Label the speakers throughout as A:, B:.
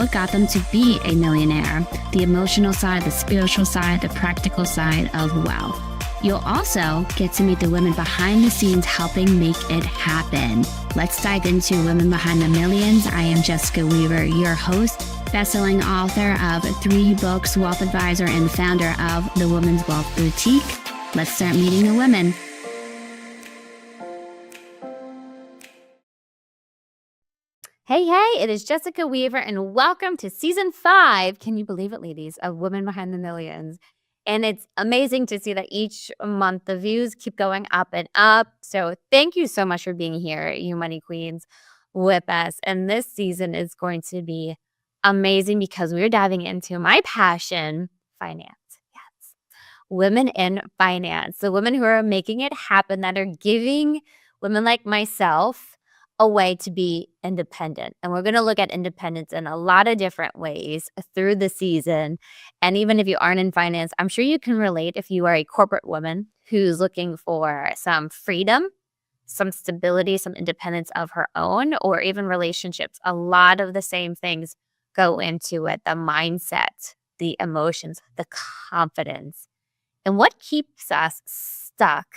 A: what got them to be a millionaire, the emotional side, the spiritual side, the practical side of wealth. You'll also get to meet the women behind the scenes helping make it happen. Let's dive into Women Behind the Millions. I am Jessica Weaver, your host, best-selling author of 3 books, wealth advisor, and founder of the Women's Wealth Boutique. Let's start meeting the women. Hey, it is Jessica Weaver, and welcome to Season 5, can you believe it, ladies, of Women Behind the Millions. And it's amazing to see that each month the views keep going up and up. So thank you so much for being here, you money queens, with us. And this season is going to be amazing because we're diving into my passion, finance. Yes. Women in finance. The women who are making it happen, that are giving women like myself a way to be independent. And we're going to look at independence in a lot of different ways through the season. And even if you aren't in finance, I'm sure you can relate if you are a corporate woman who's looking for some freedom, some stability, some independence of her own, or even relationships. A lot of the same things go into it: the mindset, the emotions, the confidence. And what keeps us stuck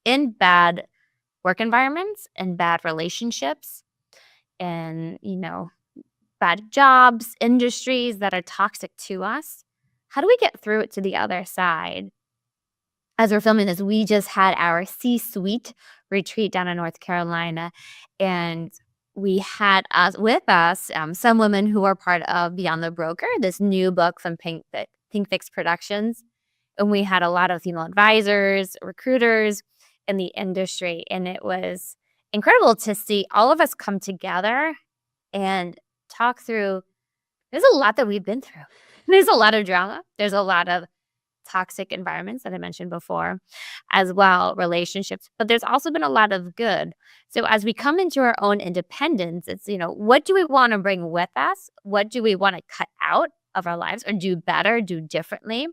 A: in bad work environments and bad relationships and, bad jobs, industries that are toxic to us. How do we get through it to the other side? As we're filming this, we just had our C-suite retreat down in North Carolina, and we had with us some women who are part of Beyond the Broker, this new book from Pink Fix Productions. And we had a lot of female advisors, recruiters in the industry, and it was incredible to see all of us come together and talk through. There's a lot that we've been through. There's a lot of drama. There's a lot of toxic environments that I mentioned before, as well, relationships, but there's also been a lot of good. So as we come into our own independence, it's, what do we want to bring with us? What do we want to cut out of our lives or do better, do differently?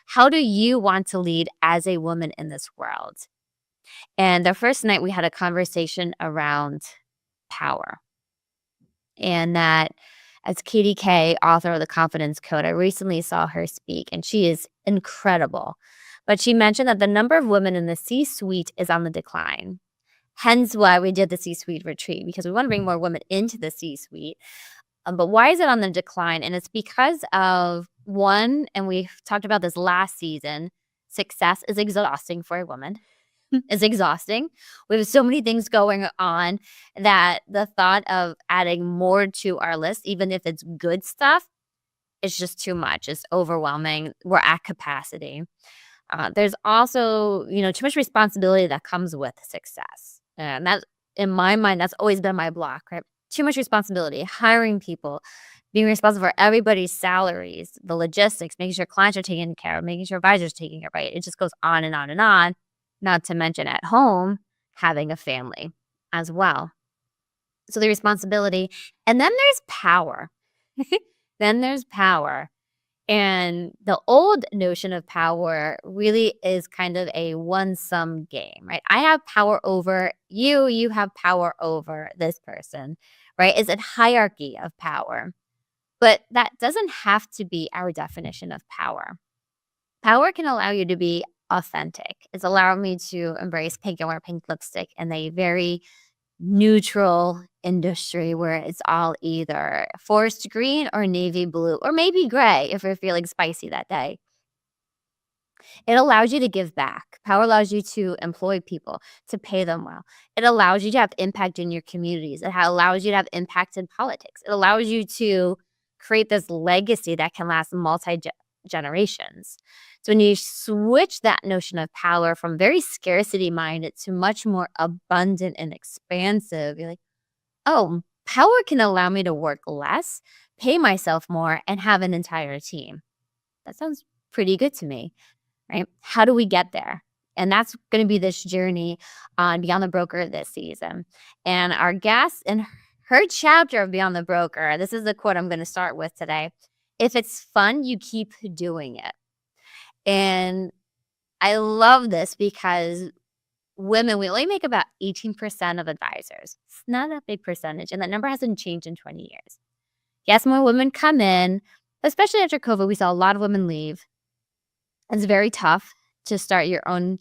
A: How do you want to lead as a woman in this world? And the first night we had a conversation around power. And that, as Katie Kay, author of The Confidence Code, I recently saw her speak, and she is incredible. But she mentioned that the number of women in the C-suite is on the decline. Hence why we did the C-suite retreat, because we want to bring more women into the C-suite. But why is it on the decline? And it's because of, one, and we talked about this last season, success is exhausting for a woman. It's exhausting. We have so many things going on that the thought of adding more to our list, even if it's good stuff, is just too much. It's overwhelming. We're at capacity. There's also, too much responsibility that comes with success. And that, in my mind, that's always been my block, right? Too much responsibility, hiring people, being responsible for everybody's salaries, the logistics, making sure clients are taken care of, making sure advisors are taking care of, right? It just goes on and on and on. Not to mention at home, having a family as well. So the responsibility. And then there's power. Then there's power. And the old notion of power really is kind of a one-sum game, right? I have power over you. You have power over this person, right? It's a hierarchy of power. But that doesn't have to be our definition of power. Power can allow you to be authentic. It's allowed me to embrace pink and wear pink lipstick in a very neutral industry where it's all either forest green or navy blue or maybe gray if you're feeling spicy that day. It allows you to give back. Power allows you to employ people, to pay them well. It allows you to have impact in your communities. It allows you to have impact in politics. It allows you to create this legacy that can last multi-generations. So when you switch that notion of power from very scarcity-minded to much more abundant and expansive, you're like, oh, power can allow me to work less, pay myself more, and have an entire team. That sounds pretty good to me, right? How do we get there? And that's going to be this journey on Beyond the Broker this season. And our guest in her chapter of Beyond the Broker, this is the quote I'm going to start with today. If it's fun, you keep doing it. And I love this because women, we only make about 18% of advisors. It's not a big percentage, and that number hasn't changed in 20 years. Yes, more women come in, especially after COVID. We saw a lot of women leave. It's very tough to start your own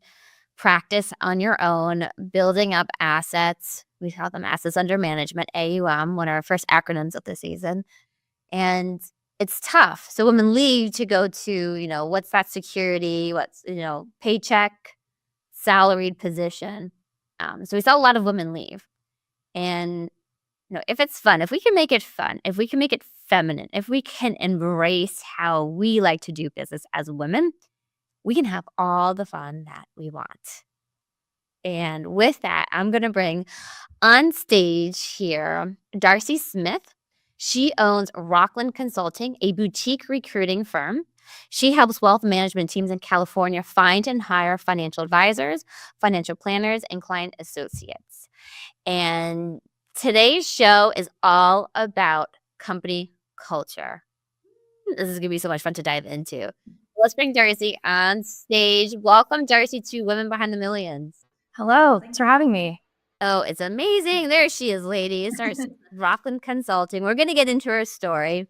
A: practice on your own, building up assets. We call them assets under management, AUM, one of our first acronyms of the season. And it's tough. So women leave to go to, what's that security? What's, paycheck, salaried position. So we saw a lot of women leave. And, if it's fun, if we can make it fun, if we can make it feminine, if we can embrace how we like to do business as women, we can have all the fun that we want. And with that, I'm going to bring on stage here Darci Smith. She owns Roklyn Consulting, a boutique recruiting firm. She helps wealth management teams in California find and hire financial advisors, financial planners, and client associates. And today's show is all about company culture. This is going to be so much fun to dive into. Let's bring Darci on stage. Welcome, Darci, to Women Behind the Millions.
B: Hello, thanks for having me.
A: Oh, it's amazing. There she is, ladies. Roklyn Consulting. We're going to get into her story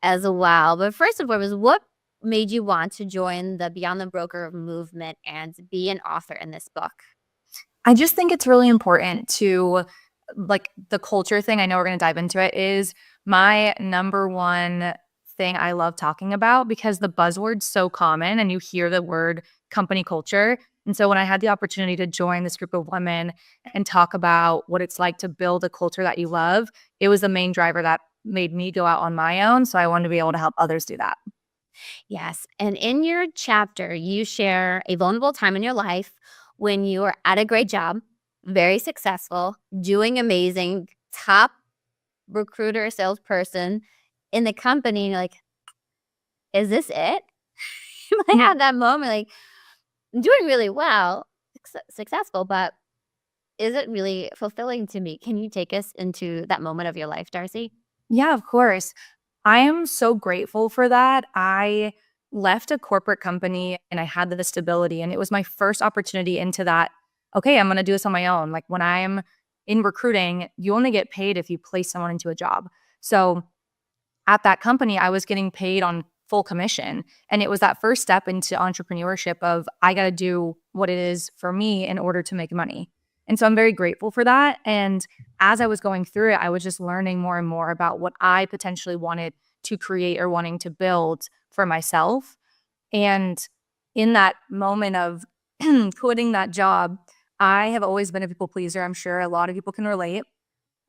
A: as well. But first and foremost, what made you want to join the Beyond the Broker movement and be an author in this book?
B: I just think it's really important to, the culture thing, I know we're going to dive into it, is my number one thing I love talking about because the buzzword's so common and you hear the word company culture. And so when I had the opportunity to join this group of women and talk about what it's like to build a culture that you love, it was the main driver that made me go out on my own. So I wanted to be able to help others do that.
A: Yes. And in your chapter, you share a vulnerable time in your life when you were at a great job, very successful, doing amazing, top recruiter, salesperson in the company. And you're like, is this it? I had that moment, like, I'm doing really well, successful, but is it really fulfilling to me? Can you take us into that moment of your life, Darci?
B: Yeah, of course. I am so grateful for that. I left a corporate company and I had the stability, and it was my first opportunity into that. Okay, I'm going to do this on my own. Like when I'm in recruiting, you only get paid if you place someone into a job. So at that company, I was getting paid on full commission. And it was that first step into entrepreneurship of I got to do what it is for me in order to make money. And so I'm very grateful for that. And as I was going through it, I was just learning more and more about what I potentially wanted to create or wanting to build for myself. And in that moment of quitting that job, I have always been a people pleaser. I'm sure a lot of people can relate.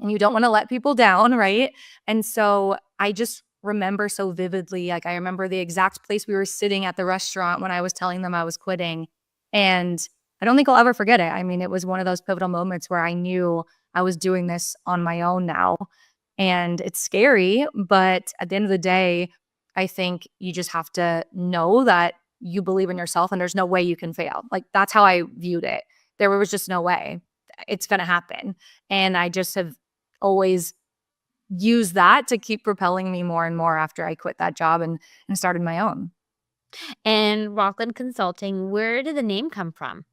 B: And you don't want to let people down, right? And so I just remember so vividly, like I remember the exact place we were sitting at the restaurant when I was telling them I was quitting. And I don't think I'll ever forget it. I mean, it was one of those pivotal moments where I knew I was doing this on my own now. And it's scary, but at the end of the day, I think you just have to know that you believe in yourself and there's no way you can fail. Like that's how I viewed it. There was just no way it's going to happen. And I just have always used that to keep propelling me more and more after I quit that job and started my own.
A: And Roklyn Consulting, where did the name come from?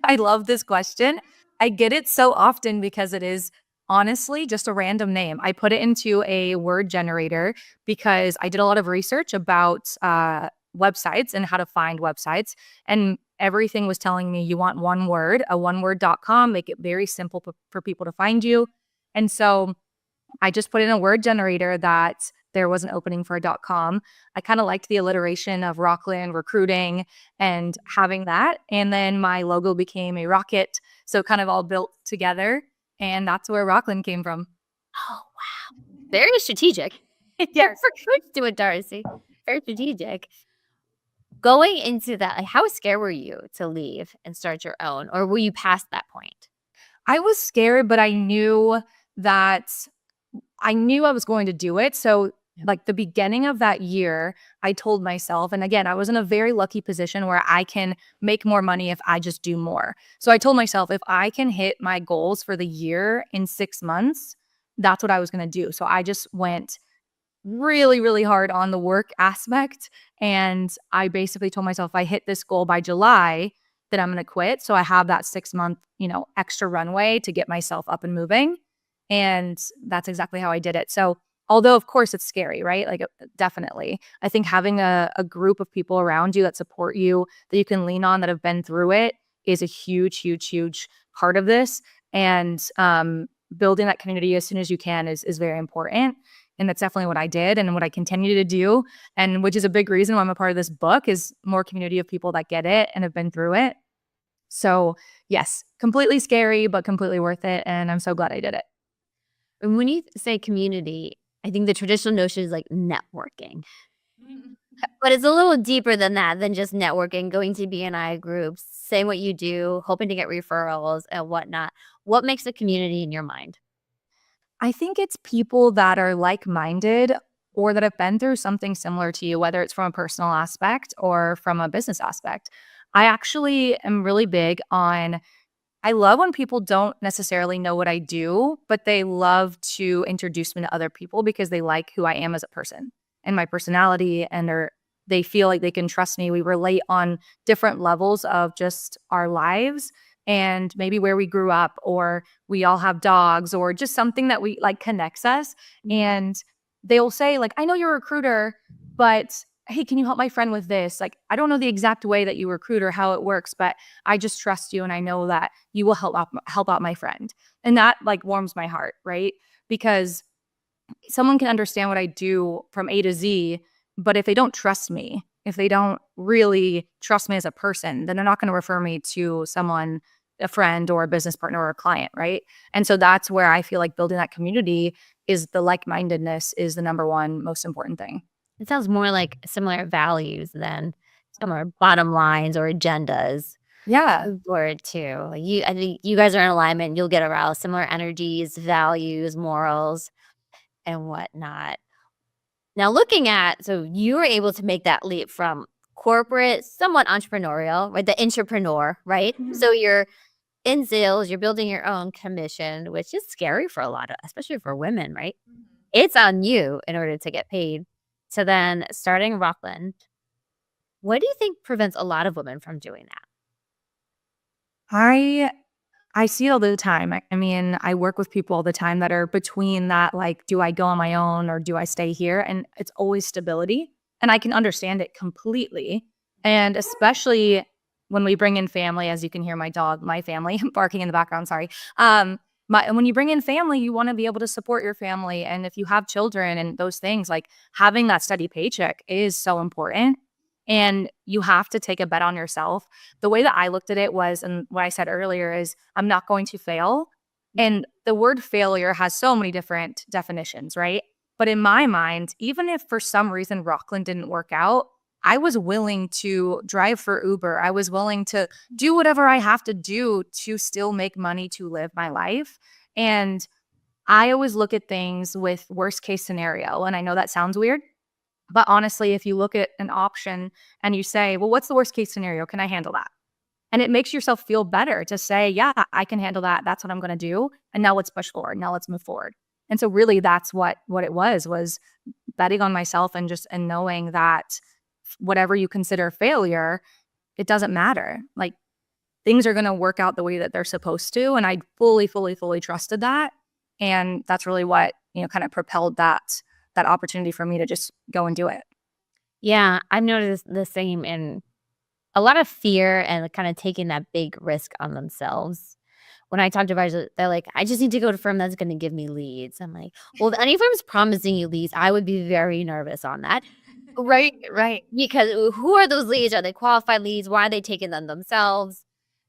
B: I love this question. I get it so often because it is honestly just a random name. I put it into a word generator because I did a lot of research about websites and how to find websites. And everything was telling me you want one word, a oneword.com, make it very simple for people to find you. And so I just put in a word generator that there was an opening for a .com. I kind of liked the alliteration of Roklyn recruiting and having that. And then my logo became a rocket. So kind of all built together. And that's where Roklyn came from.
A: Oh, wow. Very strategic.
B: Yes.
A: Do it, Darci. Very strategic. Going into that, like, how scared were you to leave and start your own? Or were you past that point?
B: I was scared, but I knew that I was going to do it. So like the beginning of that year, I told myself, and again, I was in a very lucky position where I can make more money if I just do more. So I told myself, if I can hit my goals for the year in 6 months, that's what I was going to do. So I just went really, really hard on the work aspect. And I basically told myself, if I hit this goal by July, then I'm going to quit. So I have that 6 month, extra runway to get myself up and moving. And that's exactly how I did it. So Although, of course, it's scary, right? Like, definitely. I think having a group of people around you that support you, that you can lean on, that have been through it, is a huge, huge, huge part of this. And building that community as soon as you can is very important. And that's definitely what I did and what I continue to do. And which is a big reason why I'm a part of this book, is more community of people that get it and have been through it. So yes, completely scary, but completely worth it. And I'm so glad I did it.
A: And when you say community, I think the traditional notion is like networking. But it's a little deeper than that, than just networking, going to BNI groups, saying what you do, hoping to get referrals and whatnot. What makes a community in your mind?
B: I think it's people that are like-minded or that have been through something similar to you, whether it's from a personal aspect or from a business aspect. I actually am really big on I love when people don't necessarily know what I do, but they love to introduce me to other people because they like who I am as a person and my personality, and they feel like they can trust me. We relate on different levels of just our lives and maybe where we grew up, or we all have dogs, or just something that we like connects us. And they'll say like, "I know you're a recruiter, but hey, can you help my friend with this? Like, I don't know the exact way that you recruit or how it works, but I just trust you and I know that you will help out my friend." And that like warms my heart, right? Because someone can understand what I do from A to Z, but if they don't trust me, if they don't really trust me as a person, then they're not going to refer me to someone, a friend or a business partner or a client, right? And so that's where I feel like building that community is the like-mindedness is the number one most important thing.
A: It sounds more like similar values than similar bottom lines or agendas.
B: Yeah.
A: Forward too. Like I think you guys are in alignment. You'll get aroused. Similar energies, values, morals, and whatnot. Now, looking at, so you were able to make that leap from corporate, somewhat entrepreneurial, right? The entrepreneur, right? So you're in sales, you're building your own commission, which is scary for a lot of, especially for women, right? It's on you in order to get paid. So then starting Rockland, what do you think prevents a lot of women from doing that?
B: I I see it all the time. I mean, I work with people all the time that are between that, like, do I go on my own or do I stay here? And it's always stability. And I can understand it completely. And especially when we bring in family, as you can hear my dog, my family barking in the background, sorry. When you bring in family, you want to be able to support your family. And if you have children and those things, like having that steady paycheck is so important. And you have to take a bet on yourself. The way that I looked at it was, and what I said earlier is, I'm not going to fail. And the word failure has so many different definitions, right? But in my mind, even if for some reason Rockland didn't work out, I was willing to drive for Uber. I was willing to do whatever I have to do to still make money to live my life. And I always look at things with worst case scenario. And I know that sounds weird, but honestly, if you look at an option and you say, well, what's the worst case scenario? Can I handle that? And it makes yourself feel better to say, yeah, I can handle that. That's what I'm going to do. And now let's push forward. Now let's move forward. And so really that's what it was betting on myself and knowing that whatever you consider failure, it doesn't matter. Like things are going to work out the way that they're supposed to. And I fully, fully, fully trusted that. And that's really what, kind of propelled that opportunity for me to just go and do it.
A: Yeah, I've noticed the same in a lot of fear and kind of taking that big risk on themselves. When I talk to advisors, they're like, I just need to go to a firm that's going to give me leads. I'm like, well, if any firm's promising you leads, I would be very nervous on that.
B: Right, right.
A: Because who are those leads? Are they qualified leads? Why are they taking them themselves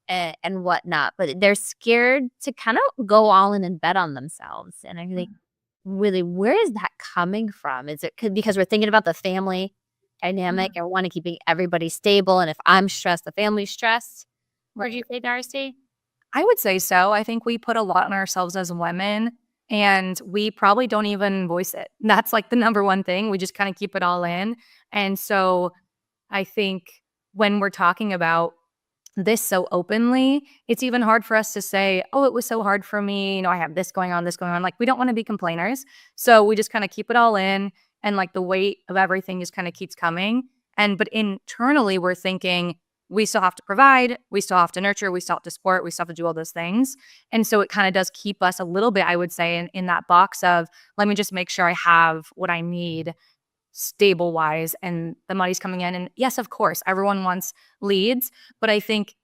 A: and whatnot? But they're scared to kind of go all in and bet on themselves. And I think, really, where is that coming from? Is it because we're thinking about the family dynamic and want to keep everybody stable? And if I'm stressed, the family's stressed. What did you say, Darcy?
B: I would say so. I think we put a lot on ourselves as women and we probably don't even voice it. That's like the number one thing. We just kind of keep it all in. And so I think when we're talking about this so openly, it's even hard for us to say, oh, it was so hard for me. I have this going on, this going on. Like we don't want to be complainers. So we just kind of keep it all in. And like the weight of everything just kind of keeps coming. But internally we're thinking, we still have to provide, we still have to nurture, we still have to support, we still have to do all those things. And so it kind of does keep us a little bit, I would say, in that box of, let me just make sure I have what I need stable wise and the money's coming in. And yes, of course, everyone wants leads, but I think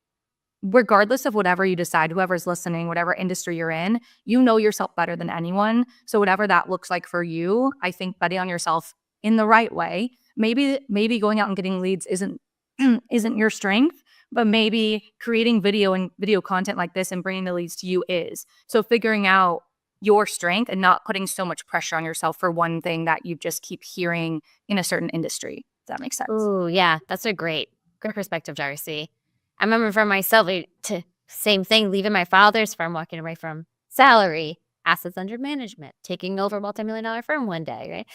B: regardless of whatever you decide, whoever's listening, whatever industry you're in, you know yourself better than anyone. So whatever that looks like for you, I think betting on yourself in the right way. Maybe going out and getting leads isn't isn't your strength, but maybe creating video content like this and bringing the leads to you is. So figuring out your strength and not putting so much pressure on yourself for one thing that you just keep hearing in a certain industry. Does that make sense?
A: Ooh, yeah, that's a great perspective, Darci. I remember for myself, same thing, leaving my father's firm, walking away from salary, assets under management, taking over a multi-million-dollar firm one day, right?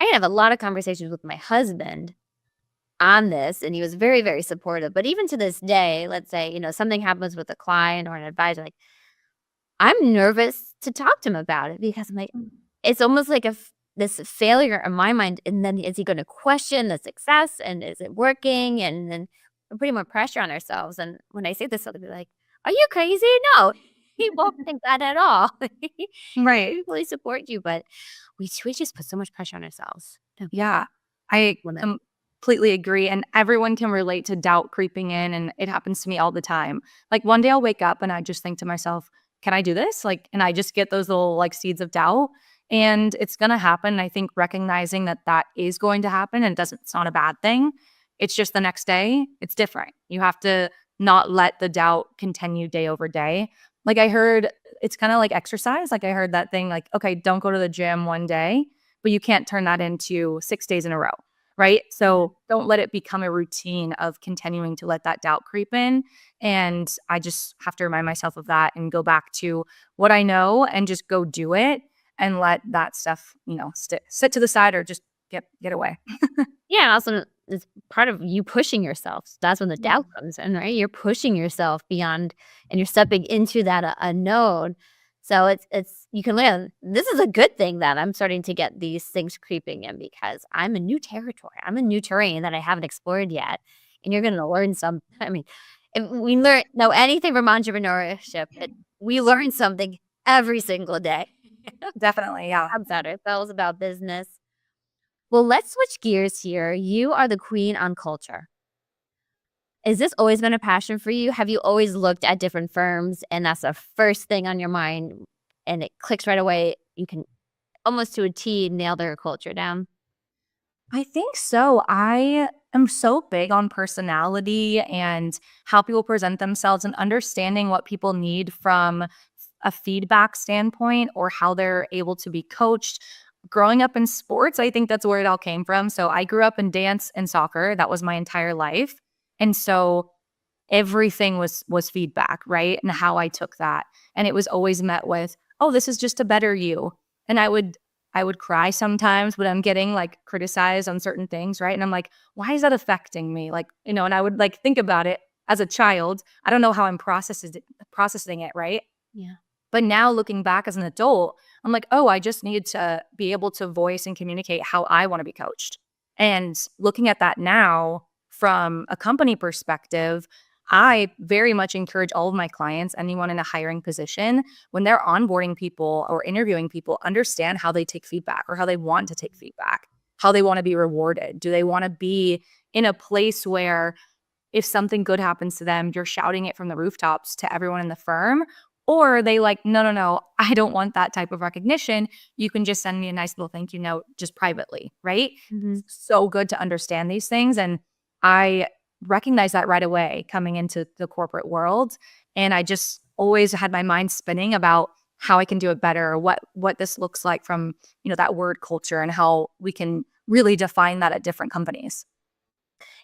A: I have a lot of conversations with my husband on this, and he was very, very supportive. But even to this day, let's say, something happens with a client or an advisor, like, I'm nervous to talk to him about it because I'm like, it's almost like this failure in my mind. And then is he going to question the success, and is it working? And then we're putting more pressure on ourselves. And when I say this, they'll be like, are you crazy? No, he won't think that at all.
B: Right.
A: We fully support you, but we just put so much pressure on ourselves.
B: Yeah, I completely agree. And everyone can relate to doubt creeping in. And it happens to me all the time. Like one day I'll wake up and I just think to myself, can I do this? And I just get those little seeds of doubt, and it's going to happen. I think recognizing that is going to happen, and it's not a bad thing. It's just the next day, it's different. You have to not let the doubt continue day over day. I heard it's kind of like exercise. I heard that thing, okay, don't go to the gym one day, but you can't turn that into 6 days in a row. Right. So don't let it become a routine of continuing to let that doubt creep in. And I just have to remind myself of that and go back to what I know and just go do it and let that stuff, sit to the side or just get away.
A: Yeah, also it's part of you pushing yourself. That's when the doubt comes in, right? You're pushing yourself beyond, and you're stepping into that unknown. So it's you can learn. This is a good thing that I'm starting to get these things creeping in, because I'm a new territory. I'm a new terrain that I haven't explored yet, and you're going to learn some. I mean, if we know anything from entrepreneurship, we learn something every single day.
B: Definitely, yeah.
A: About ourselves, about business. Well, let's switch gears here. You are the queen on culture. Is this always been a passion for you? Have you always looked at different firms and that's the first thing on your mind and it clicks right away? You can almost to a T nail their culture down.
B: I think so. I am so big on personality and how people present themselves and understanding what people need from a feedback standpoint or how they're able to be coached. Growing up in sports, I think that's where it all came from. So I grew up in dance and soccer. That was my entire life. And so everything was feedback, right? And how I took that. And it was always met with, "Oh, this is just to better you." And I would cry sometimes when I'm getting criticized on certain things, right? And I'm like, why is that affecting me? And I would think about it as a child. I don't know how I'm processing it, right?
A: Yeah.
B: But now looking back as an adult, I'm like, oh, I just need to be able to voice and communicate how I want to be coached. And looking at that now from a company perspective, I very much encourage all of my clients, anyone in a hiring position, when they're onboarding people or interviewing people, understand how they take feedback or how they want to take feedback, how they want to be rewarded. Do they want to be in a place where if something good happens to them, you're shouting it from the rooftops to everyone in the firm? Or are they no, I don't want that type of recognition. You can just send me a nice little thank you note just privately, right?
A: Mm-hmm.
B: So good to understand these things. And I recognize that right away coming into the corporate world. And I just always had my mind spinning about how I can do it better, or what this looks like from, that word culture and how we can really define that at different companies.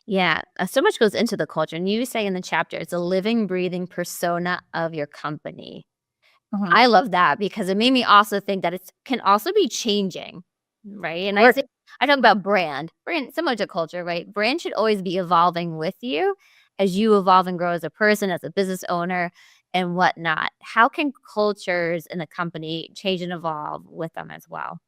A: Yeah, so much goes into the culture. And you say in the chapter, it's a living, breathing persona of your company.
B: Mhm.
A: I love that because it made me also think that it can also be changing, right? And
B: Sure.
A: I talk about brand similar to culture, right? Brand should always be evolving with you as you evolve and grow as a person, as a business owner, and whatnot. How can cultures in a company change and evolve with them as well?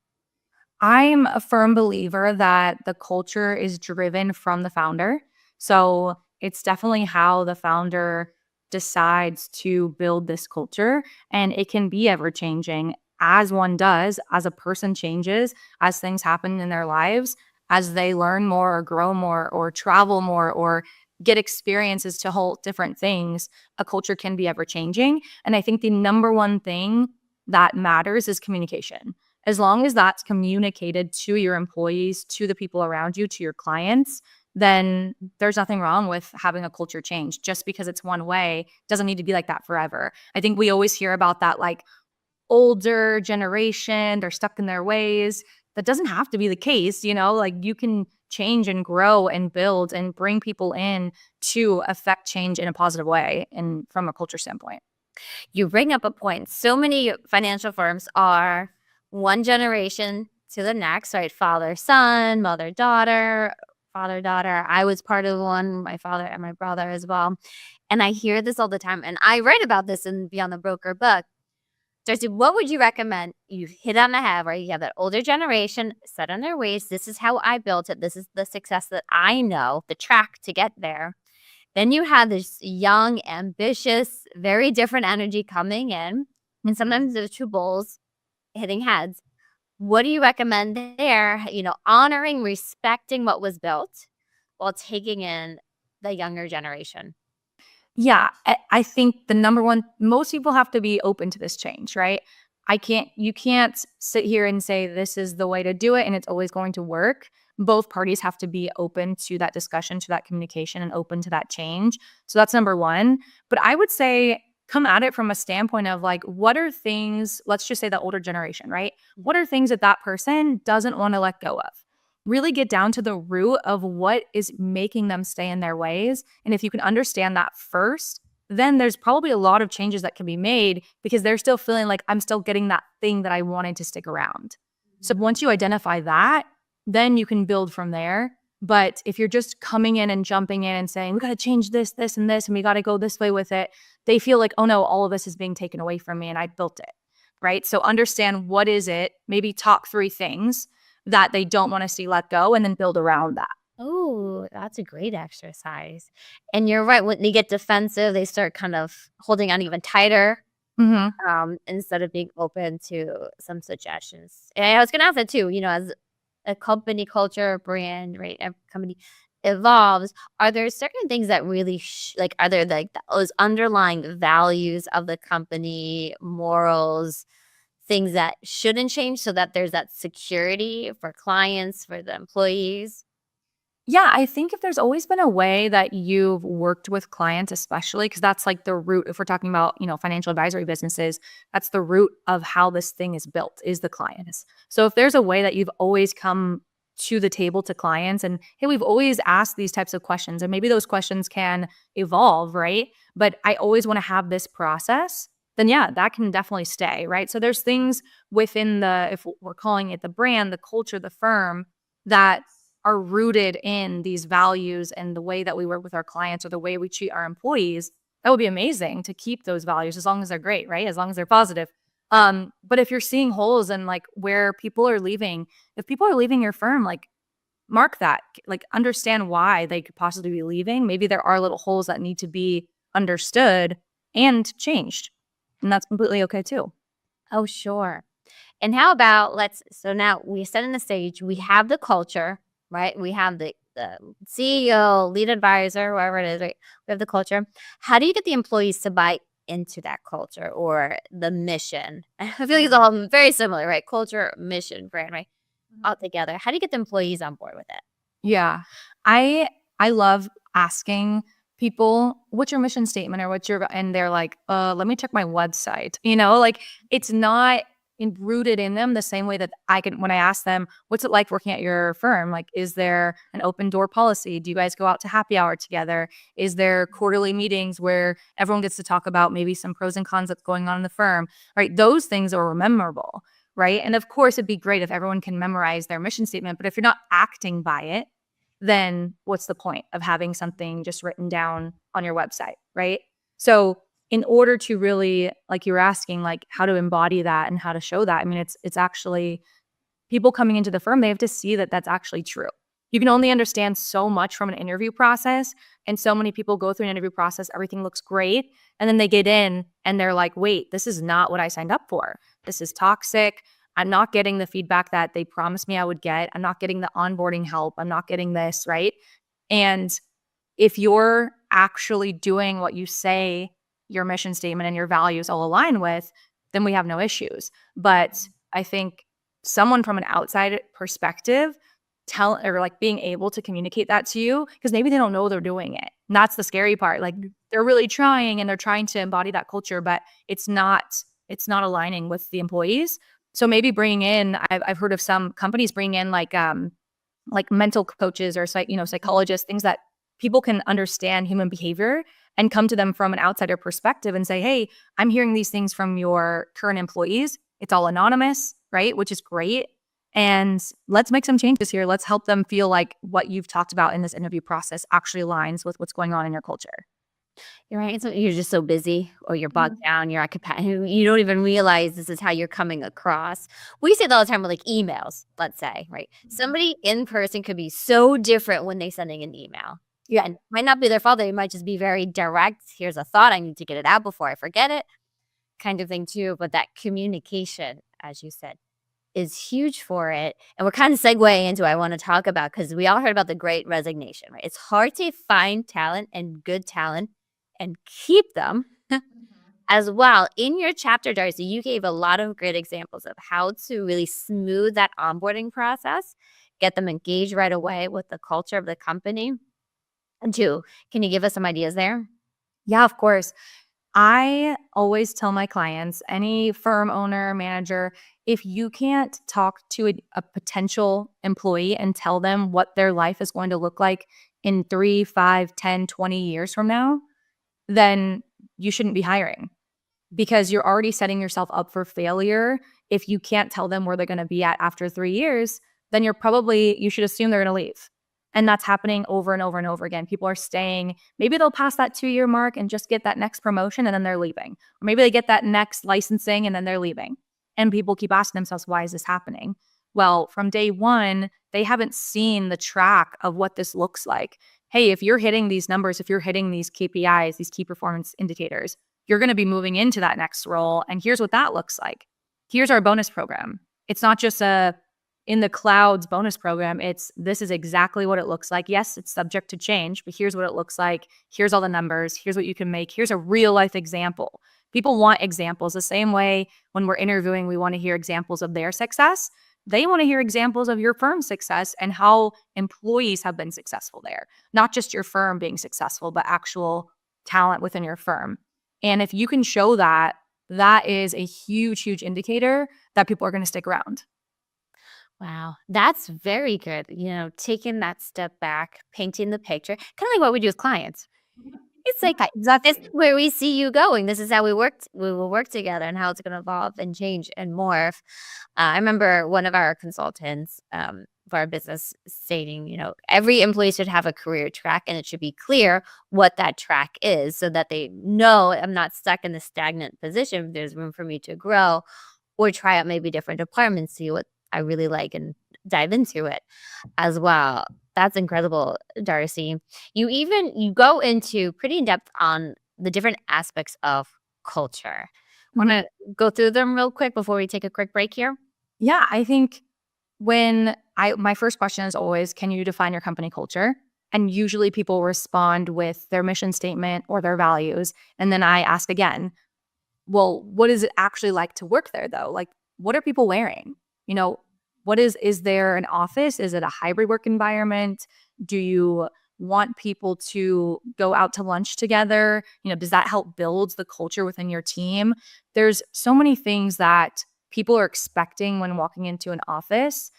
B: I'm a firm believer that the culture is driven from the founder. So It's definitely how the founder decides to build this culture. And it can be ever changing as one does, as a person changes, as things happen in their lives, as they learn more or grow more or travel more or get experiences to whole different things. A culture can be ever changing. And I think the number one thing that matters is communication. As long as that's communicated to your employees, to the people around you, to your clients, then there's nothing wrong with having a culture change. Just because it's one way doesn't need to be like that forever. I think we always hear about that like older generation, they're stuck in their ways. That doesn't have to be the case, like you can change and grow and build and bring people in to affect change in a positive way and from a culture standpoint.
A: You bring up a point. So many financial firms are one generation to the next, right? Father, son, mother, daughter, father, daughter. I was part of one, my father and my brother as well. And I hear this all the time. And I write about this in Beyond the Broker book. Darci, what would you recommend? You hit on the head, right? You have that older generation set on their ways. This is how I built it. This is the success that I know, the track to get there. Then you have this young, ambitious, very different energy coming in. And sometimes there's two bulls hitting heads. What do you recommend there? Honoring, respecting what was built while taking in the younger generation.
B: Yeah, I think the number one, most people have to be open to this change, right? You can't sit here and say this is the way to do it and it's always going to work. Both parties have to be open to that discussion, to that communication, and open to that change. So that's number one. But I would say come at it from a standpoint of like, what are things, let's just say the older generation, right? What are things that that person doesn't want to let go of? Really get down to the root of what is making them stay in their ways. And if you can understand that first, then there's probably a lot of changes that can be made because they're still feeling like I'm still getting that thing that I wanted to stick around. So once you identify that, then you can build from there. But if you're just coming in and jumping in and saying, we got to change this, this, and this, and we got to go this way with it, they feel like, oh no, all of this is being taken away from me and I built it, right? So understand what is it, maybe top 3 things that they don't want to see let go and then build around that.
A: Oh, that's a great exercise. And you're right. When they get defensive, they start kind of holding on even tighter
B: Mm-hmm.
A: instead of being open to some suggestions. And I was going to ask that too, as a company culture, brand, right? Every company evolves. Are there certain things that really, are there like those underlying values of the company, morals, things that shouldn't change so that there's that security for clients, for the employees?
B: Yeah, I think if there's always been a way that you've worked with clients, especially because that's like the root, if we're talking about, financial advisory businesses, that's the root of how this thing is built is the clients. So if there's a way that you've always come to the table to clients and, hey, we've always asked these types of questions and maybe those questions can evolve, right? But I always want to have this process, then yeah, that can definitely stay, right? So there's things within if we're calling it the brand, the culture, the firm that are rooted in these values and the way that we work with our clients or the way we treat our employees, that would be amazing to keep those values as long as they're great, right? As long as they're positive. But if you're seeing holes in like where people are leaving, if people are leaving your firm, like mark that, like understand why they could possibly be leaving. Maybe there are little holes that need to be understood and changed. And that's completely okay too.
A: Oh, sure. And how about so now we set in the stage, we have the culture, right? We have the CEO, lead advisor, whoever it is, right? We have the culture. How do you get the employees to buy into that culture or the mission? I feel like it's all very similar, right? Culture, mission, brand, right? All together. How do you get the employees on board with it?
B: Yeah. I love asking people, what's your mission statement or and they're like, let me check my website. Like it's not rooted in them the same way that when I ask them, what's it like working at your firm? Like, is there an open door policy? Do you guys go out to happy hour together? Is there quarterly meetings where everyone gets to talk about maybe some pros and cons that's going on in the firm, right? Those things are memorable, right? And of course, it'd be great if everyone can memorize their mission statement, but if you're not acting by it, then what's the point of having something just written down on your website, right? So in order to really, like you were asking, like how to embody that and how to show that, I mean, it's actually people coming into the firm, they have to see that that's actually true. You can only understand so much from an interview process. And so many people go through an interview process, everything looks great. And then they get in and they're like, wait, this is not what I signed up for. This is toxic. I'm not getting the feedback that they promised me I would get. I'm not getting the onboarding help. I'm not getting this, right? And if you're actually doing what you say your mission statement and your values all align with, then we have no issues. But I think someone from an outside perspective being able to communicate that to you, because maybe they don't know they're doing it. And that's the scary part. Like they're really trying and they're trying to embody that culture, but it's not aligning with the employees. So maybe bringing in, I've heard of some companies bringing in like mental coaches or psychologists, things that people can understand human behavior and come to them from an outsider perspective and say, hey, I'm hearing these things from your current employees. It's all anonymous, right? Which is great. And let's make some changes here. Let's help them feel like what you've talked about in this interview process actually aligns with what's going on in your culture.
A: You're right. So you're just so busy or you're bogged down, you're occupied. You don't even realize this is how you're coming across. We say that all the time with like emails, let's say, right? Somebody in person could be so different when they're sending an email. Yeah. And it might not be their fault. They might just be very direct. Here's a thought. I need to get it out before I forget it, kind of thing too. But that communication, as you said, is huge for it. And we're kind of segueing into what I want to talk about because we all heard about the great resignation, right? It's hard to find talent and good talent and keep them as well. In your chapter, Darci, you gave a lot of great examples of how to really smooth that onboarding process, get them engaged right away with the culture of the company. And two, can you give us some ideas there?
B: Yeah, of course. I always tell my clients, any firm owner, manager, if you can't talk to a potential employee and tell them what their life is going to look like in 3, 5, 10, 20 years from now, then you shouldn't be hiring because you're already setting yourself up for failure. If you can't tell them where they're going to be at after 3 years, then you should assume they're going to leave. And that's happening over and over and over again. People are staying. Maybe they'll pass that 2-year mark and just get that next promotion and then they're leaving. Or maybe they get that next licensing and then they're leaving. And people keep asking themselves, why is this happening? Well, from day one, they haven't seen the track of what this looks like. Hey, if you're hitting these numbers, if you're hitting these KPIs, these key performance indicators, you're going to be moving into that next role. And here's what that looks like. Here's our bonus program. It's not just a in the clouds bonus program. This is exactly what it looks like. Yes, it's subject to change, but here's what it looks like. Here's all the numbers. Here's what you can make. Here's a real life example. People want examples the same way when we're interviewing, we want to hear examples of their success. They want to hear examples of your firm's success and how employees have been successful there. Not just your firm being successful, but actual talent within your firm. And if you can show that, that is a huge, huge indicator that people are going to stick around.
A: Wow, that's very good. Taking that step back, painting the picture, kind of like what we do with clients. It's like, this is where we see you going. This is how we will work together and how it's going to evolve and change and morph. I remember one of our consultants for our business stating, every employee should have a career track and it should be clear what that track is so that they know I'm not stuck in the stagnant position. There's room for me to grow or try out maybe different departments, see what I really like and dive into it as well. That's incredible, Darci. You go into pretty in depth on the different aspects of culture. Want to go through them real quick before we take a quick break here?
B: Yeah, I think my first question is always, can you define your company culture? And usually people respond with their mission statement or their values. And then I ask again, well, what is it actually like to work there though? Like, what are people wearing? Is there an office? Is it a hybrid work environment? Do you want people to go out to lunch together? Does that help build the culture within your team? There's so many things that people are expecting when walking into an office.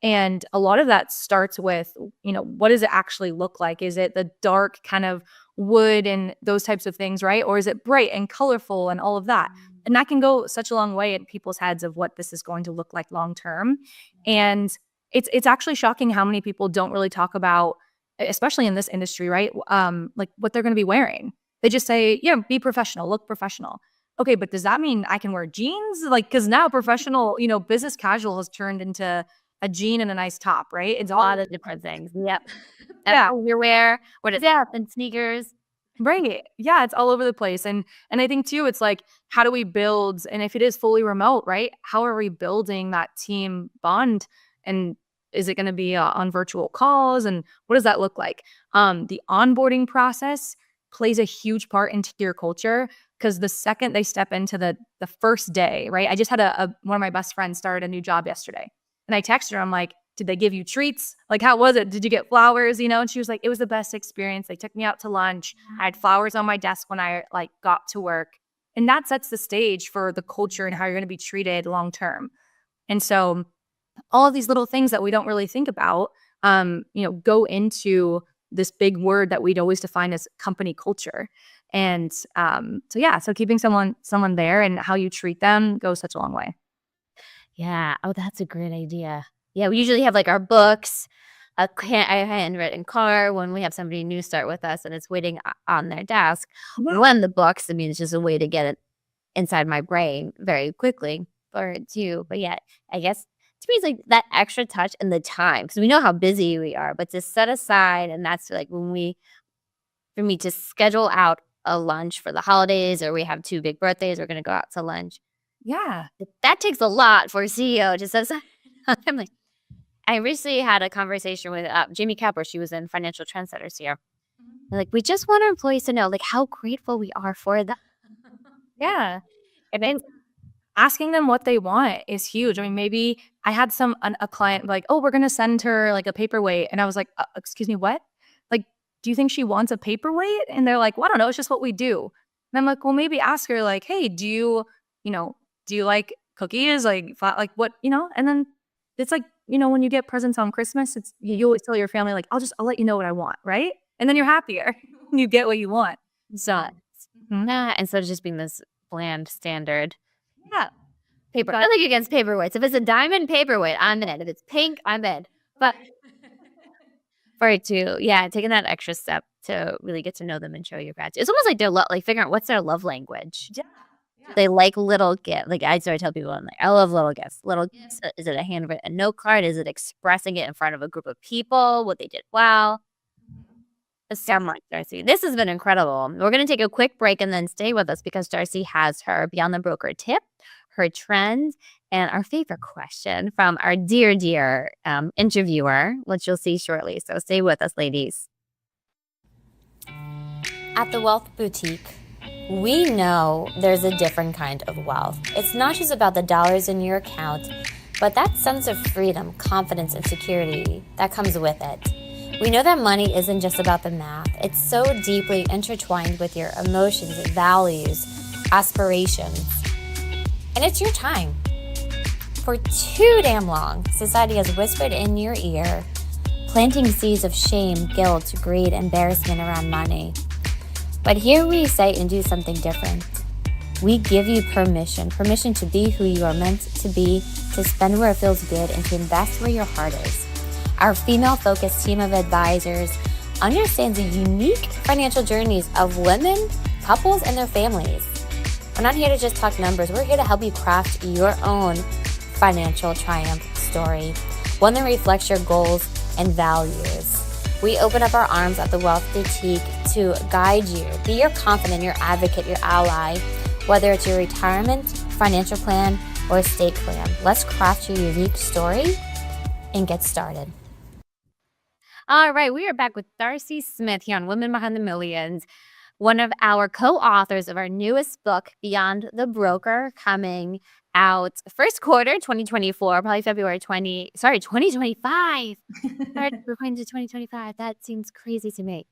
B: And a lot of that starts with, what does it actually look like? Is it the dark kind of wood and those types of things, right? Or is it bright and colorful and all of that? And that can go such a long way in people's heads of what this is going to look like long term. And it's actually shocking how many people don't really talk about, especially in this industry, right? Like what they're going to be wearing. They just say, yeah, be professional, look professional. Okay, but does that mean I can wear jeans? Like, because now professional, business casual has turned into a jean and a nice top, right? It's
A: A
B: all
A: lot of different things. Yep.
B: yeah.
A: Underwear, what is that? And sneakers.
B: Right. Yeah, it's all over the place. And I think too, it's like, how do we build, and if it is fully remote, right? How are we building that team bond? And is it going to be on virtual calls? And what does that look like? The onboarding process plays a huge part into your culture, because the second they step into the first day, right? I just had one of my best friends start a new job yesterday. And I texted her, I'm like, did they give you treats? Like, how was it? Did you get flowers? You know? And she was like, it was the best experience. They took me out to lunch. I had flowers on my desk when I like got to work. And that sets the stage for the culture and how you're going to be treated long term. And so all of these little things that we don't really think about, go into this big word that we'd always define as company culture. And so keeping someone there and how you treat them goes such a long way.
A: Yeah. Oh, that's a great idea. Yeah, we usually have like our books, a handwritten card when we have somebody new start with us and it's waiting on their desk.
B: Yeah.
A: One, the books, I mean, it's just a way to get it inside my brain very quickly for it too. But yeah, I guess to me, it's like that extra touch and the time, because we know how busy we are, but to set aside, and that's like for me to schedule out a lunch for the holidays, or we have 2 big birthdays, we're going to go out to lunch.
B: Yeah.
A: That takes a lot for a CEO to set aside. I'm like, I recently had a conversation with Jamie Capper. She was in Financial Trendsetters here. And like, we just want our employees to know like how grateful we are for them.
B: Yeah.
A: And then
B: Asking them what they want is huge. I mean, maybe I had a client like, oh, we're going to send her like a paperweight. And I was like, excuse me, what? Like, do you think she wants a paperweight? And they're like, well, I don't know. It's just what we do. And I'm like, well, maybe ask her like, hey, do you like cookies? Like what, and then it's like, when you get presents on Christmas, you always tell your family, like, I'll let you know what I want. Right. And then you're happier. You get what you want.
A: so, instead of just being this bland standard
B: Yeah.
A: paper. Nothing against paperweights. If it's a diamond paperweight, I'm in. If it's pink, I'm in. But for it to, taking that extra step to really get to know them and show your gratitude. It's almost like they're like figuring out what's their love language.
B: Yeah.
A: They like little gifts. Like I tell people, I'm like, I love little gifts. Little gifts. Is it a handwritten note card? Is it expressing it in front of a group of people? What they did well? So much, Darci. This has been incredible. We're going to take a quick break and then stay with us because Darci has her Beyond the Broker tip, her trend, and our favorite question from our dear interviewer, which you'll see shortly. So stay with us, ladies. At the Wealth Boutique, we know there's a different kind of wealth. It's not just about the dollars in your account, but that sense of freedom, confidence, and security that comes with it. We know that money isn't just about the math. It's so deeply intertwined with your emotions, values, aspirations. And it's your time. For too damn long, society has whispered in your ear, planting seeds of shame, guilt, greed, embarrassment around money. But here we say and do something different. We give you permission to be who you are meant to be, to spend where it feels good, and to invest where your heart is. Our female-focused team of advisors understands the unique financial journeys of women, couples, and their families. We're not here to just talk numbers. We're here to help you craft your own financial triumph story, one that reflects your goals and values. We open up our arms at the Wealth Boutique to guide you, be your confidant, your advocate, your ally, whether it's your retirement, financial plan, or estate plan. Let's craft your unique story and get started. All right, we are back with Darci Smith here on Women Behind the Millions, one of our co-authors of our newest book, Beyond the Broker, coming out first quarter 2024, probably February 2025. We're going to 2025. That seems crazy to me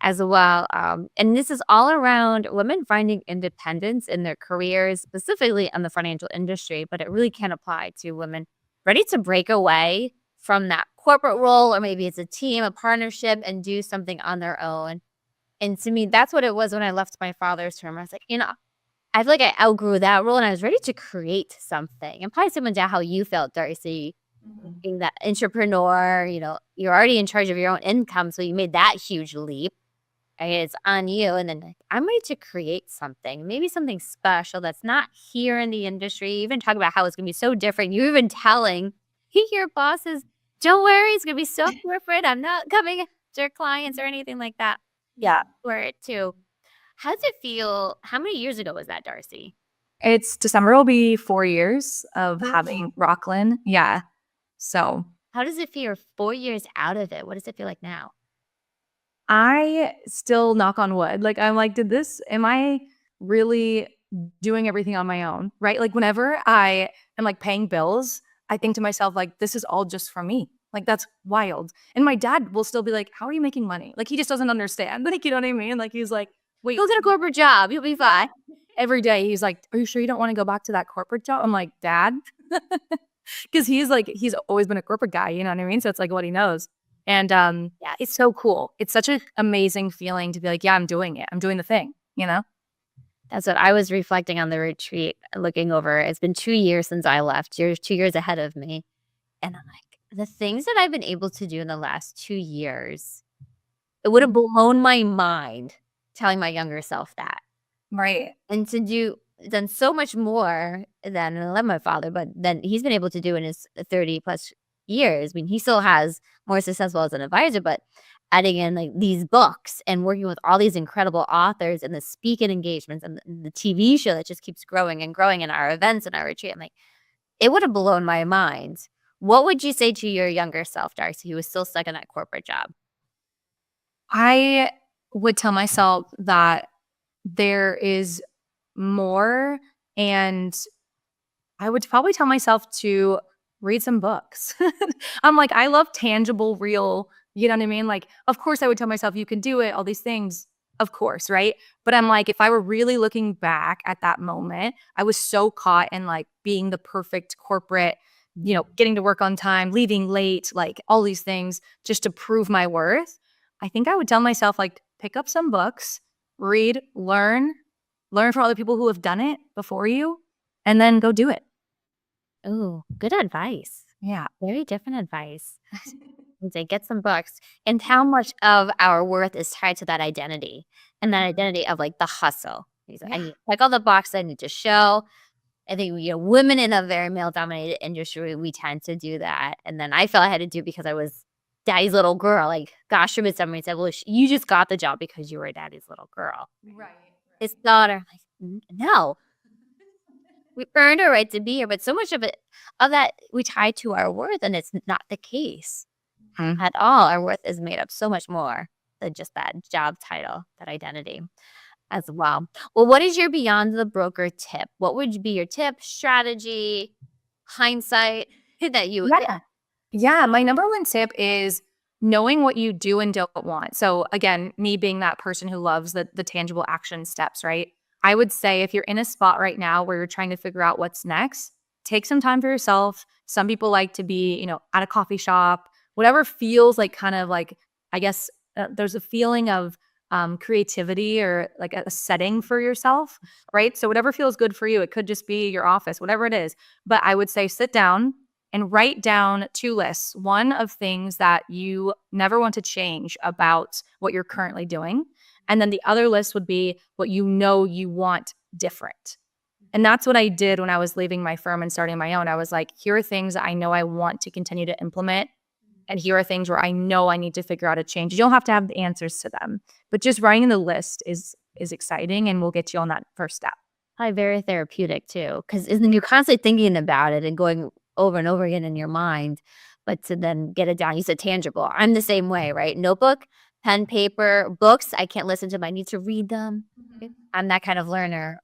A: as well. And this is all around women finding independence in their careers, specifically in the financial industry, but it really can apply to women ready to break away from that corporate role, or maybe it's a team, a partnership, and do something on their own. And to me, that's what it was when I left my father's firm. I was like, I feel like I outgrew that role and I was ready to create something. And probably similar to how you felt, Darci, being that entrepreneur, you're already in charge of your own income. So you made that huge leap. And it's on you. And then I'm ready to create something, maybe something special that's not here in the industry. You even talk about how it's going to be so different. You're even telling your boss is, don't worry, it's going to be so corporate. I'm not coming after clients or anything like that.
B: Yeah.
A: For it too. How does it feel? How many years ago was that, Darci?
B: It's December will be 4 years of having Roklyn. Yeah. So
A: How does it feel? You're 4 years out of it. What does it feel like now?
B: I still knock on wood. Like, I'm like, am I really doing everything on my own? Right. Like, whenever I am like paying bills, I think to myself, like, this is all just for me. Like, that's wild. And my dad will still be like, how are you making money? Like, he just doesn't understand. Like, you know what I mean? Like, he's like, wait,
A: Go get a corporate job. You'll be fine.
B: every day he's like, are you sure you don't want to go back to that corporate job? I'm like, Dad. Because he's always been a corporate guy, you know what I mean? So it's like what he knows. And yeah, it's so cool. It's such an amazing feeling to be like, yeah, I'm doing it. I'm doing the thing, you know?
A: That's what I was reflecting on the retreat, looking over. It's been 2 years since I left. You're 2 years ahead of me. And I'm like, the things that I've been able to do in the last 2 years, it would have blown my mind telling my younger self that.
B: Right.
A: And to done so much more than I love my father, but then he's been able to do in his 30 plus years. I mean, he still has more successful as an advisor, but adding in like these books and working with all these incredible authors and the speaking engagements and the TV show that just keeps growing and growing in our events and our retreat. I'm like, it would have blown my mind. What would you say to your younger self, Darci, who was still stuck in that corporate job?
B: I would tell myself that there is more, and I would probably tell myself to read some books. I'm like, I love tangible, real, you know what I mean? Like, of course, I would tell myself, you can do it, all these things, of course, right? But I'm like, if I were really looking back at that moment, I was so caught in like being the perfect corporate, getting to work on time, leaving late, like all these things just to prove my worth. I think I would tell myself, like, pick up some books, read, learn from other people who have done it before you, and then go do it.
A: Oh, good advice.
B: Yeah.
A: Very different advice. And say, get some books. And how much of our worth is tied to that identity and that identity of like the hustle. I need to check all the boxes I need to show. I think, women in a very male dominated industry, we tend to do that. And then I felt I had to do it because I was daddy's little girl. Like, gosh, forbid somebody said, well, you just got the job because you were daddy's little girl.
B: Right.
A: His daughter, like, no. We earned our right to be here, but so much of that we tie to our worth, and it's not the case at all. Our worth is made up so much more than just that job title, that identity as well. Well, what is your beyond the broker tip? What would be your tip, strategy, hindsight that you?
B: Yeah, my number one tip is knowing what you do and don't want. So again, me being that person who loves the tangible action steps, right? I would say if you're in a spot right now where you're trying to figure out what's next, take some time for yourself. Some people like to be, at a coffee shop, whatever feels like kind of like, I guess there's a feeling of creativity or like a setting for yourself, right? So whatever feels good for you, it could just be your office, whatever it is. But I would say sit down and write down 2 lists. One of things that you never want to change about what you're currently doing. And then the other list would be what you want different. And that's what I did when I was leaving my firm and starting my own. I was like, here are things I know I want to continue to implement. And here are things where I know I need to figure out a change. You don't have to have the answers to them, but just writing the list is exciting and will get you on that first step.
A: Probably very therapeutic too, because you're constantly thinking about it and going over and over again in your mind, but to then get it down. You said tangible. I'm the same way, right? Notebook, pen, paper, books. I can't listen to them. I need to read them. I'm that kind of learner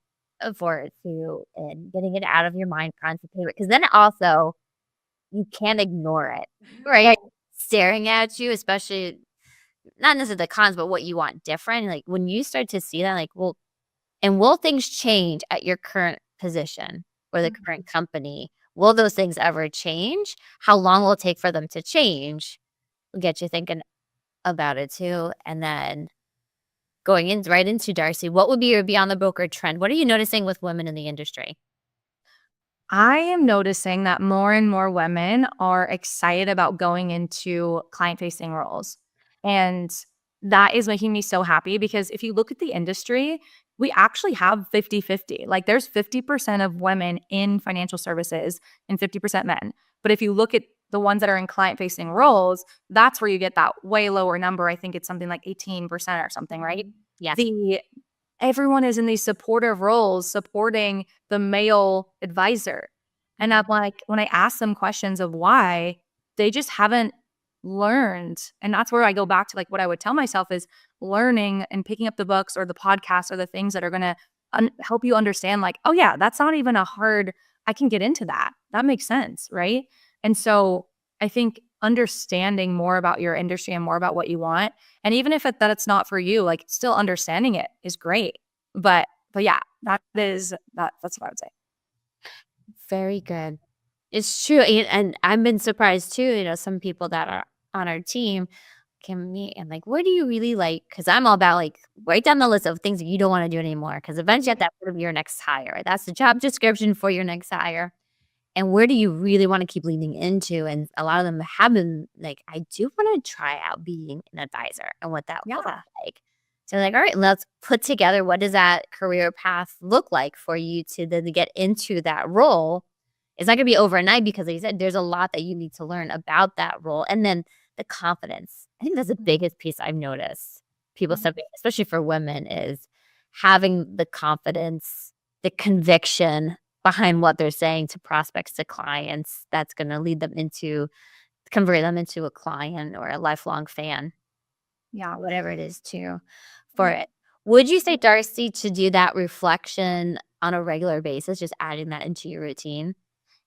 A: for it too, and getting it out of your mind, concentrate, because then also you can't ignore it, right? Staring at you, especially not necessarily the cons, but what you want different. Like when you start to see that, like, well, and will things change at your current position or the current company? Will those things ever change? How long will it take for them to change? Will get you thinking about it too. And then going right into Darci, what would be your beyond the broker trend? What are you noticing with women in the industry?
B: I am noticing that more and more women are excited about going into client-facing roles. And that is making me so happy because if you look at the industry, we actually have 50-50. Like there's 50% of women in financial services and 50% men. But if you look at the ones that are in client-facing roles, that's where you get that way lower number. I think it's something like 18% or something, right?
A: Yes.
B: Everyone is in these supportive roles supporting the male advisor. And I'm like, when I ask them questions of why, they just haven't learned. And that's where I go back to like what I would tell myself is learning and picking up the books or the podcasts or the things that are going to help you understand like, oh yeah, that's not even a hard, I can get into that. That makes sense, right? And so I think understanding more about your industry and more about what you want, and even if that it's not for you, like still understanding it is great. But yeah, that's what I would say.
A: Very good. It's true, and I've been surprised too, some people that are on our team can meet and like, "What do you really like?" Because I'm all about, like, write down the list of things that you don't wanna do anymore. Because eventually at that point of your next hire, right? That's the job description for your next hire. And where do you really wanna keep leaning into? And a lot of them have been like, "I do wanna try out being an advisor and what that looks
B: Yeah.
A: like." So, like, "Alright, let's put together what does that career path look like for you to then get into that role." It's not gonna be overnight because, like you said, there's a lot that you need to learn about that role, and then the confidence. I think that's the biggest piece I've noticed people stepping, especially for women, is having the confidence, the conviction behind what they're saying to prospects, to clients, that's gonna lead them into convert them into a client or a lifelong fan,
B: Yeah.
A: whatever it is too, for it. Would you say, Darcy, to do that reflection on a regular basis, just adding that into your routine?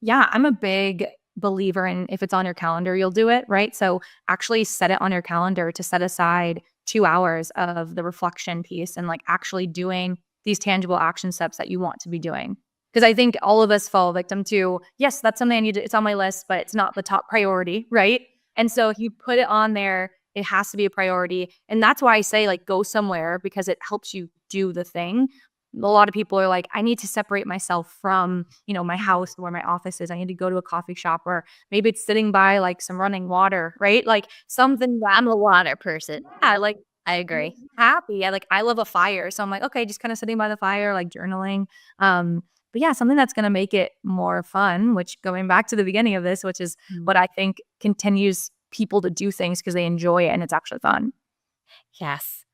B: Yeah, I'm a big believer in if it's on your calendar, you'll do it, right? So actually set it on your calendar to set aside 2 hours of the reflection piece and like actually doing these tangible action steps that you want to be doing. Because I think all of us fall victim to, yes, that's something I need to, it's on my list, but it's not the top priority, right? And so if you put it on there, it has to be a priority. And that's why I say like go somewhere because it helps you do the thing. A lot of people are like, I need to separate myself from, my house where my office is. I need to go to a coffee shop or maybe it's sitting by like some running water, right? Like something that,
A: I'm a water person.
B: yeah, like
A: I
B: makes
A: agree.
B: me happy. Yeah, like I love a fire. So I'm like, okay, just kind of sitting by the fire, like journaling. But yeah, something that's going to make it more fun, which going back to the beginning of this, which is
A: Mm.
B: what I think continues people to do things because they enjoy it and it's actually fun.
A: Yes.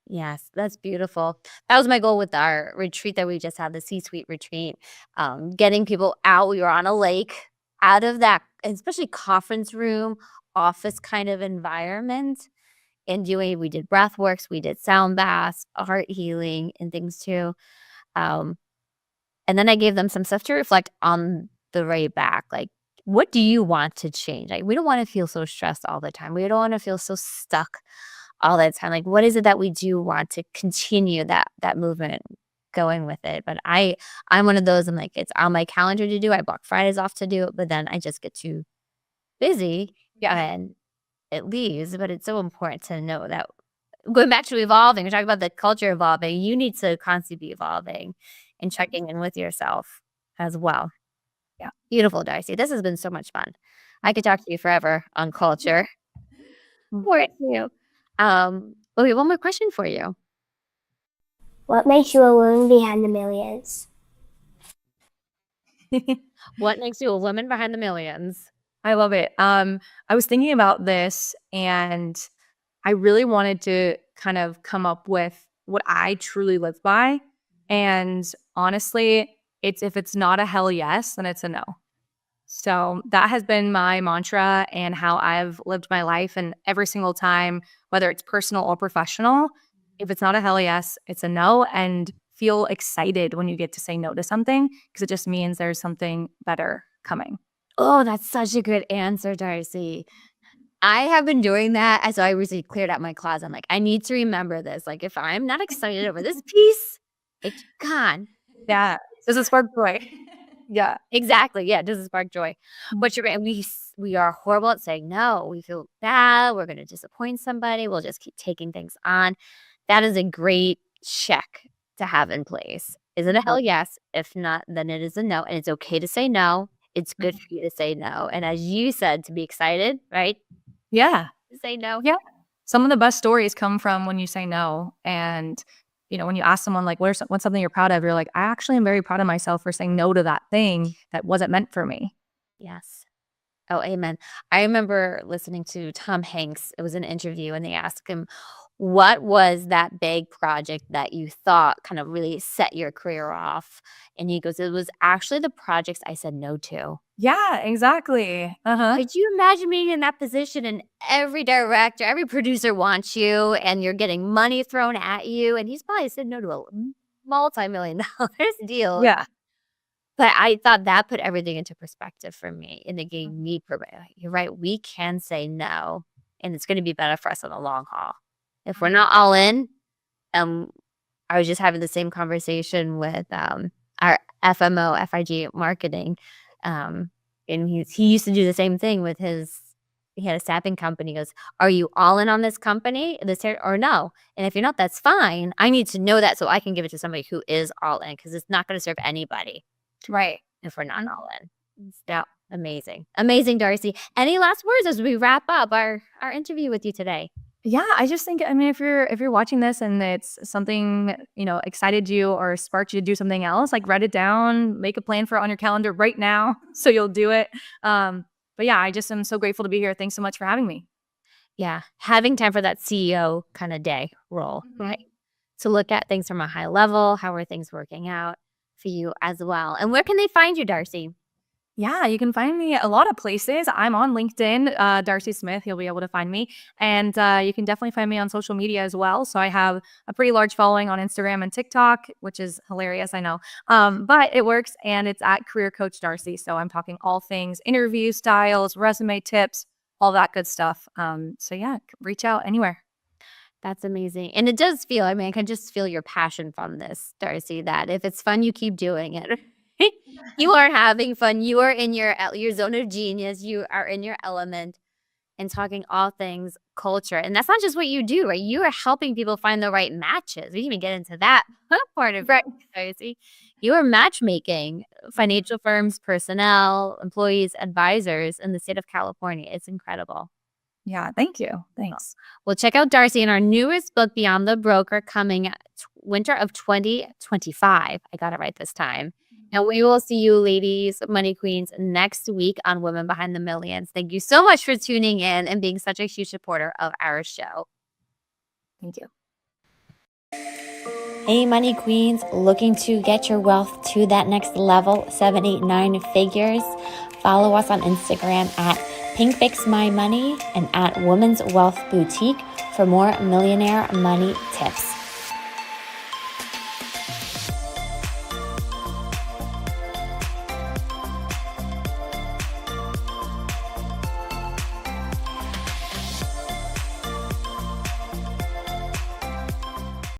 A: Yes, that's beautiful. That was my goal with our retreat that we just had, the C-suite retreat, getting people out. We were on a lake, out of that, especially conference room, office kind of environment, and we did breath works, we did sound baths, heart healing, and things too. Um, and then I gave them some stuff to reflect on the way back. Like, what do you want to change? Like, we don't want to feel so stressed all the time. We don't want to feel so stuck all that time. Like, what is it that we do want to continue that movement going with it? But I'm one of those, I'm like, it's on my calendar to do. I block Fridays off to do it, but then I just get too busy
B: Yeah.
A: and it leaves. But it's so important to know that going back to evolving, we're talking about the culture evolving, you need to constantly be evolving and checking in with yourself as well.
B: Yeah.
A: Beautiful, Darcy. This has been so much fun. I could talk to you forever on culture. More too. But we have one more question for you.
C: What makes you a woman behind the millions?
A: What makes you a woman behind the millions?
B: I love it. I was thinking about this and I really wanted to kind of come up with what I truly live by. And honestly, it's if it's not a hell yes, then it's a no. So that has been my mantra and how I've lived my life. And every single time, whether it's personal or professional, if it's not a hell yes, it's a no. And feel excited when you get to say no to something because it just means there's something better coming.
A: Oh, that's such a good answer, Darcy. I have been doing that. So I recently cleared out my closet. I'm like, I need to remember this. Like, if I'm not excited over this piece, it's gone.
B: Yeah. Does it spark joy? Yeah.
A: Exactly. Yeah, it doesn't spark joy. But you're right. We are horrible at saying no. We feel bad. We're going to disappoint somebody. We'll just keep taking things on. That is a great check to have in place. Is it a hell yes? If not, then it is a no. And it's okay to say no. It's good for you to say no. And as you said, to be excited, right?
B: Yeah.
A: To say no.
B: Yeah. Some of the best stories come from when you say no. And, when you ask someone like, what's something you're proud of? You're like, I actually am very proud of myself for saying no to that thing that wasn't meant for me.
A: Yes. Oh, amen. I remember listening to Tom Hanks. It was an interview, and they asked him, what was that big project that you thought kind of really set your career off? And he goes, it was actually the projects I said no to.
B: Yeah, exactly. Uh-huh.
A: Could you imagine being in that position and every director, every producer wants you and you're getting money thrown at you? And he's probably said no to a multi-million-dollar deal.
B: Yeah.
A: But I thought that put everything into perspective for me, and it gave me you're right, we can say no, and it's gonna be better for us in the long haul. If we're not all in, um, I was just having the same conversation with, our FMO, FIG marketing, and he used to do the same thing with he had a staffing company. He goes, "Are you all in on this company, or no? And if you're not, that's fine. I need to know that so I can give it to somebody who is all in, because it's not gonna serve anybody."
B: Right.
A: If we're not all in. Yeah, amazing. Amazing, Darci. Any last words as we wrap up our interview with you today?
B: Yeah, I just think, I mean, if you're watching this and it's something, excited you or sparked you to do something else, like write it down, make a plan for it on your calendar right now so you'll do it. But yeah, I just am so grateful to be here. Thanks so much for having me.
A: Yeah, having time for that CEO kind of day role, right? To look at things from a high level, how are things working out for you as well. And where can they find you, Darci?
B: Yeah, you can find me a lot of places. I'm on LinkedIn, Darci Smith. You'll be able to find me. And you can definitely find me on social media as well. So I have a pretty large following on Instagram and TikTok, which is hilarious, I know. But it works, and it's at Career Coach Darci. So I'm talking all things interview styles, resume tips, all that good stuff. So yeah, reach out anywhere.
A: That's amazing. And it does feel, I mean, I can just feel your passion from this, Darci, that if it's fun, you keep doing it. You are having fun. You are in your zone of genius. You are in your element and talking all things culture. And that's not just what you do, right? You are helping people find the right matches. We can even get into that part of it, Darci. You are matchmaking financial firms, personnel, employees, advisors in the state of California. It's incredible.
B: Yeah, thank you. Thanks.
A: Well, check out Darci in our newest book, Beyond the Broker, coming winter of 2025. I got it right this time. And we will see you, ladies, money queens, next week on Women Behind the Millions. Thank you so much for tuning in and being such a huge supporter of our show.
B: Thank you.
A: Hey, money queens, looking to get your wealth to that next level, 7, 8, 9 figures? Follow us on Instagram at PinkFixMyMoney and at Women's Wealth Boutique for more millionaire money tips.